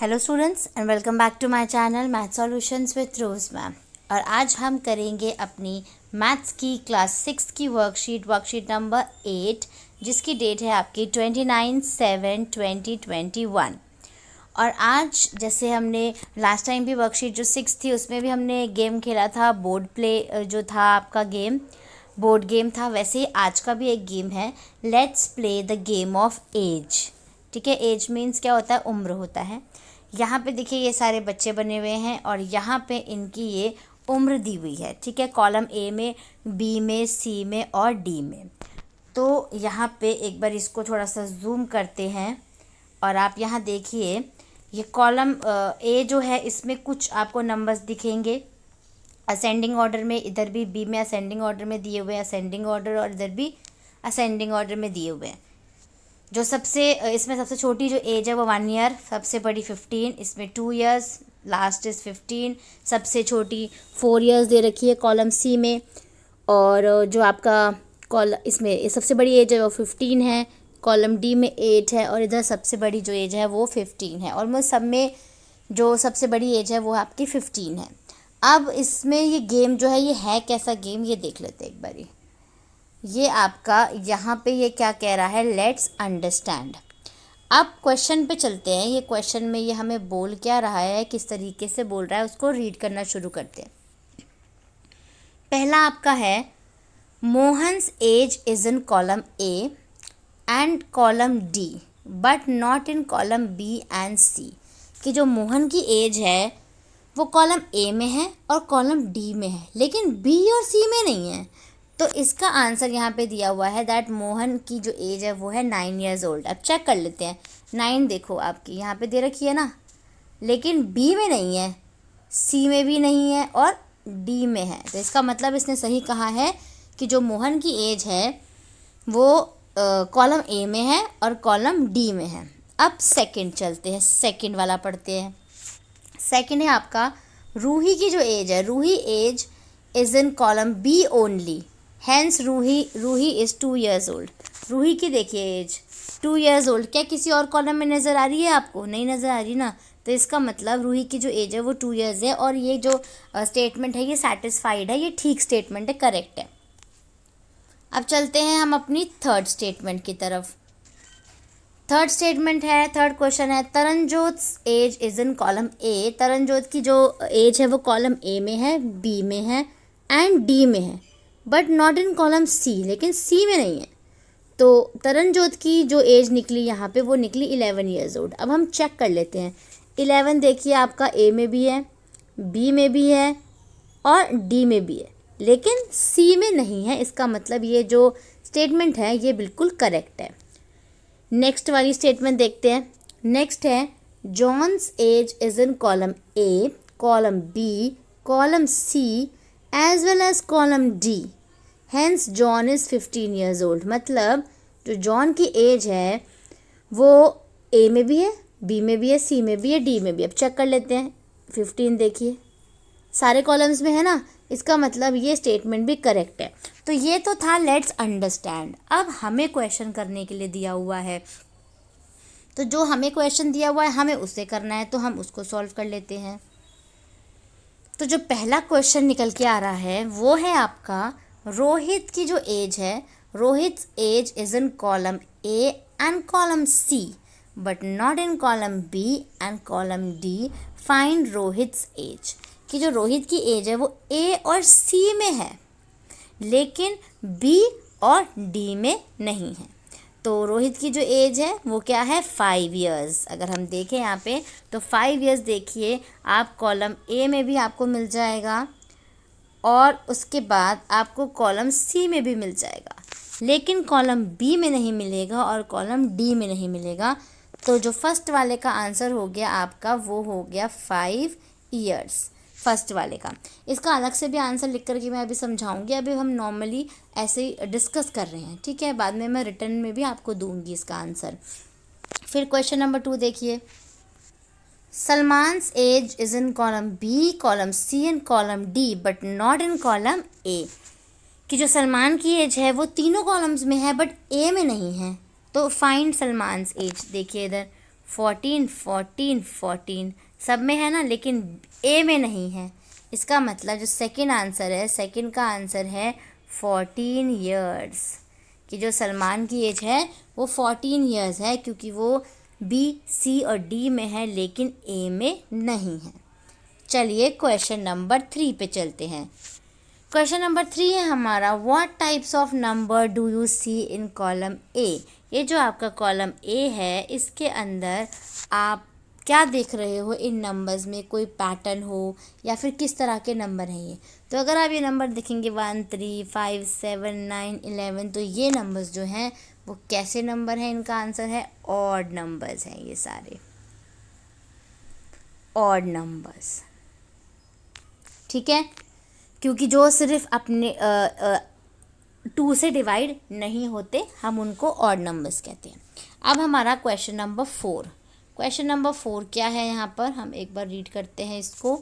Hello students and welcome back to my channel math solutions with Rose ma'am. और आज हम करेंगे अपनी मैथ्स की क्लास 6 की वर्कशीट नंबर 8, जिसकी डेट है आपकी 29/7/2021। और आज जैसे हमने लास्ट टाइम भी वर्कशीट जो 6 थी उसमें भी हमने गेम खेला था, बोर्ड प्ले जो था आपका गेम, बोर्ड गेम था, वैसे ही आज का भी एक गेम है, let's play the game of age. ठीक है, एज मीन्स क्या होता है, उम्र होता है। यहाँ पे देखिए ये सारे बच्चे बने हुए हैं और यहाँ पे इनकी ये उम्र दी हुई है। ठीक है, कॉलम ए में, बी में, सी में और डी में। तो यहाँ पे एक बार इसको थोड़ा सा जूम करते हैं और आप यहाँ देखिए ये कॉलम ए जो है इसमें कुछ आपको नंबर्स दिखेंगे असेंडिंग ऑर्डर में, इधर भी बी में असेंडिंग ऑर्डर में दिए हुए हैं असेंडिंग ऑर्डर, और इधर भी असेंडिंग ऑर्डर में दिए हुए हैं। जो इसमें सबसे छोटी जो एज है वो 1 ईयर, सबसे बड़ी 15, इसमें 2 ईयर्स, लास्ट इज़ 15, सबसे छोटी 4 ईयर्स दे रखी है कॉलम सी में। और जो आपका इसमें सबसे बड़ी एज है वो 15 है, कॉलम डी में 8 है, और इधर सबसे बड़ी जो एज है वो 15 है। ऑलमोस्ट सब में जो सबसे बड़ी एज है वो आपकी 15 है। अब इसमें ये गेम जो है ये है कैसा गेम, ये देख लेते हैं एक बारी। ये आपका यहाँ पे ये क्या कह रहा है, लेट्स अंडरस्टैंड। अब क्वेश्चन पे चलते हैं। ये क्वेश्चन में ये हमें बोल क्या रहा है, किस तरीके से बोल रहा है, उसको रीड करना शुरू करते हैं। पहला आपका है, Mohan's age is in column A and column D but not in column B and C. कि जो मोहन की एज है वो कॉलम ए में है और कॉलम डी में है, लेकिन बी और सी में नहीं है। तो इसका आंसर यहाँ पे दिया हुआ है दैट मोहन की जो एज है वो है 9 ईयर्स ओल्ड। अब चेक कर लेते हैं। 9 देखो आपकी यहाँ पे दे रखी है ना, लेकिन बी में नहीं है, सी में भी नहीं है और डी में है। तो इसका मतलब इसने सही कहा है कि जो मोहन की एज है वो कॉलम ए में है और कॉलम डी में है। अब सेकंड चलते हैं, सेकंड वाला पढ़ते हैं। सेकंड है आपका, रूही की जो एज है, Ruhi age is in column B only, hence Ruhi is 2 years old. Ruhi की देखिए एज 2 ईयर्स ओल्ड, क्या किसी और कॉलम में नज़र आ रही है आपको? नहीं नज़र आ रही ना। तो इसका मतलब रूही की जो एज है वो 2 ईयर्स है, और ये जो स्टेटमेंट है ये सेटिस्फाइड है, ये ठीक स्टेटमेंट है, करेक्ट है। अब चलते हैं हम अपनी थर्ड स्टेटमेंट की तरफ। थर्ड स्टेटमेंट है, थर्ड क्वेश्चन है, Taranjot age is in column A. Taranjot की जो एज है वो कॉलम ए में है, बी में है एंड डी में है, but not in column C, लेकिन सी में नहीं है। तो तरनजोत की जो एज निकली यहाँ पे वो निकली 11 ईयर्स ओल्ड। अब हम चेक कर लेते हैं। 11 देखिए आपका ए में भी है, बी में भी है और डी में भी है, लेकिन सी में नहीं है। इसका मतलब ये जो स्टेटमेंट है ये बिल्कुल करेक्ट है। नेक्स्ट वाली स्टेटमेंट देखते हैं। नेक्स्ट है, John's age is in column A, column B, column C as well as column D, hence John is 15 years old. मतलब जो जॉन की एज है वो ए में भी है, बी में भी है, सी में भी है, डी में भी। अब चेक कर लेते हैं। 15 देखिए सारे कॉलम्स में है ना, इसका मतलब ये स्टेटमेंट भी करेक्ट है। तो ये तो था लेट्स अंडरस्टैंड। अब हमें क्वेश्चन करने के लिए दिया हुआ है, तो जो हमें क्वेश्चन दिया हुआ है हमें उससे करना है, तो हम उसको सॉल्व कर लेते हैं। तो जो पहला क्वेश्चन निकल के आ रहा है वो है आपका, रोहित की जो एज है, Rohit age is in column A and column C but not in column B and column D, find Rohit's age. कि जो रोहित की एज है वो ए और सी में है, लेकिन बी और डी में नहीं है। तो रोहित की जो एज है वो क्या है, 5 ईयर्स। अगर हम देखें यहाँ पे तो 5 ईयर्स देखिए आप कॉलम ए में भी आपको मिल जाएगा और उसके बाद आपको कॉलम सी में भी मिल जाएगा, लेकिन कॉलम बी में नहीं मिलेगा और कॉलम डी में नहीं मिलेगा। तो जो फर्स्ट वाले का आंसर हो गया आपका वो हो गया 5 ईयर्स, फर्स्ट वाले का। इसका अलग से भी आंसर लिख कर के मैं अभी समझाऊंगी, अभी हम नॉर्मली ऐसे ही डिस्कस कर रहे हैं, ठीक है। बाद में मैं रिटर्न में भी आपको दूंगी इसका आंसर। फिर क्वेश्चन नंबर 2 देखिए, Salman's age is in column B, column C and column D but not in column A. कि जो सलमान की एज है वो तीनों कॉलम्स में है बट ए में नहीं है। तो फाइंड सलमान्स एज। देखिए इधर 14 14 14 सब में है ना, लेकिन ए में नहीं है। इसका मतलब जो सेकंड आंसर है, सेकंड का आंसर है 14 ईयर्स, कि जो सलमान की एज है वो 14 ईयर्स है, क्योंकि वो बी, सी और डी में है लेकिन ए में नहीं है। चलिए क्वेश्चन नंबर 3 पे चलते हैं। क्वेश्चन नंबर 3 है हमारा, what types of number do you see in column A. ये जो आपका कॉलम ए है, इसके अंदर आप क्या देख रहे हो? इन नंबर्स में कोई पैटर्न हो या फिर किस तरह के नंबर हैं ये? तो अगर आप ये नंबर देखेंगे 1 3 5 7 9 11, तो ये नंबर्स जो हैं वो कैसे नंबर हैं? इनका आंसर है ऑड नंबर्स हैं, ये सारे ऑड नंबर्स। ठीक है, क्योंकि जो सिर्फ अपने 2 से डिवाइड नहीं होते, हम उनको ऑड नंबर्स कहते हैं। अब हमारा क्वेश्चन नंबर 4, क्वेश्चन नंबर 4 क्या है यहाँ पर, हम एक बार रीड करते हैं इसको।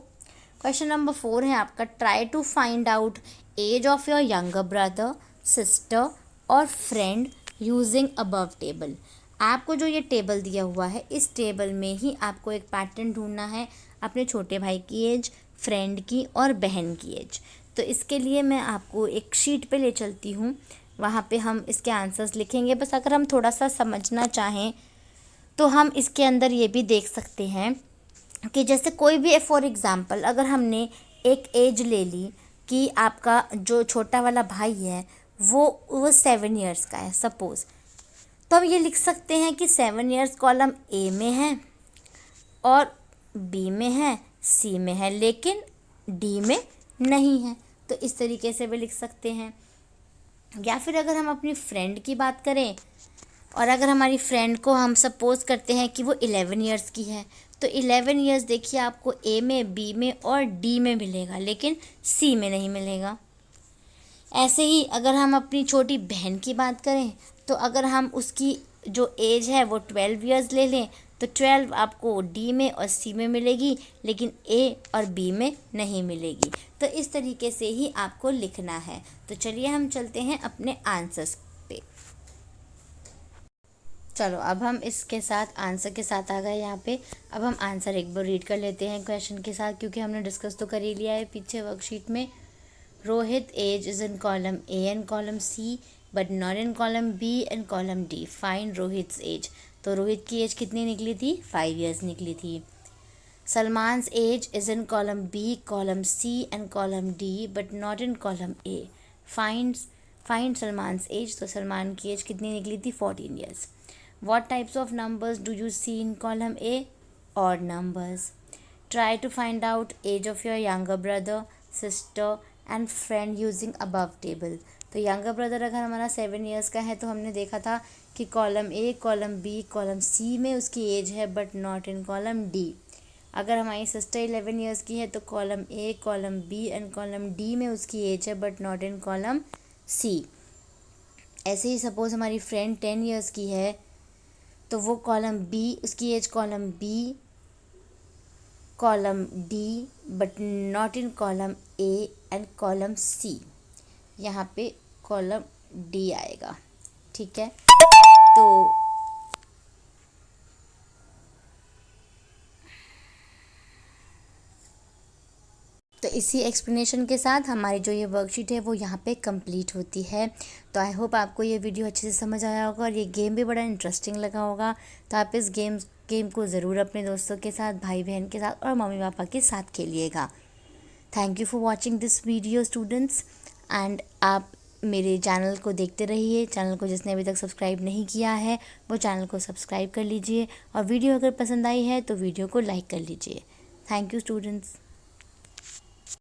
क्वेश्चन नंबर 4 है आपका, try to find out age of your younger brother, sister और फ्रेंड यूजिंग अबव टेबल। आपको जो ये टेबल दिया हुआ है, इस टेबल में ही आपको एक पैटर्न ढूंढना है अपने छोटे भाई की एज, फ्रेंड की और बहन की एज। तो इसके लिए मैं आपको एक शीट पे ले चलती हूँ, वहाँ पे हम इसके आंसर्स लिखेंगे। बस अगर हम थोड़ा सा समझना चाहें तो हम इसके अंदर ये भी देख सकते हैं कि जैसे कोई भी, फॉर एग्ज़ाम्पल अगर हमने एक एज ले ली कि आपका जो छोटा वाला भाई है वो 7 ईयर्स का है सपोज़, तो हम ये लिख सकते हैं कि 7 ईयर्स कॉलम ए में है और बी में है, सी में है, लेकिन डी में नहीं है। तो इस तरीके से भी लिख सकते हैं। या फिर अगर हम अपनी फ्रेंड की बात करें, और अगर हमारी फ्रेंड को हम सपोज़ करते हैं कि वो 11 ईयर्स की है, तो 11 ईयर्स देखिए आपको ए में, बी में और डी में मिलेगा, लेकिन सी में नहीं मिलेगा। ऐसे ही अगर हम अपनी छोटी बहन की बात करें, तो अगर हम उसकी जो एज है वो 12 ईयर्स ले लें, तो 12 आपको डी में और सी में मिलेगी, लेकिन ए और बी में नहीं मिलेगी। तो इस तरीके से ही आपको लिखना है। तो चलिए हम चलते हैं अपने आंसर्स पे। चलो अब हम इसके साथ आंसर के साथ आ गए यहाँ पे। अब हम आंसर एक बार रीड कर लेते हैं क्वेश्चन के साथ, क्योंकि हमने डिस्कस तो कर ही लिया है पीछे वर्कशीट में। Rohit age is in column A and column C but not in column B and column D. Find Rohit's age. तो रोहित की एज कितनी निकली थी? 5 ईयर्स निकली थी। Salman's age is in column B, column C and column D but not in column A. Find Salman's age. तो सलमान की age कितनी निकली थी? 14 years. What types of numbers do you see in column A? Odd numbers. Try to find out age of your younger brother, sister and friend using above table. तो younger brother अगर हमारा 7 years का है, तो हमने देखा था कि column A, column B, column C में उसकी एज है but not in column D. अगर हमारी सिस्टर 11 ईयर्स की है, तो column A, column B and column D में उसकी एज है but not in column C. ऐसे ही सपोज़ हमारी फ्रेंड 10 ईयर्स की है, तो वो कॉलम बी, उसकी age column B, column D but not in column A and column सी। यहाँ पे कॉलम डी आएगा। ठीक है, तो इसी एक्सप्लेनेशन के साथ हमारी जो ये वर्कशीट है वो यहाँ पे कंप्लीट होती है। तो आई होप आपको ये वीडियो अच्छे से समझ आया होगा और ये गेम भी बड़ा इंटरेस्टिंग लगा होगा। तो आप इस गेम को ज़रूर अपने दोस्तों के साथ, भाई बहन के साथ और मम्मी पापा के साथ खेलिएगा। Thank you for watching this video students. And आप मेरे चैनल को देखते रहिए। चैनल को जिसने अभी तक सब्सक्राइब नहीं किया है, वो चैनल को सब्सक्राइब कर लीजिए, और वीडियो अगर पसंद आई है तो वीडियो को लाइक कर लीजिए। Thank you students.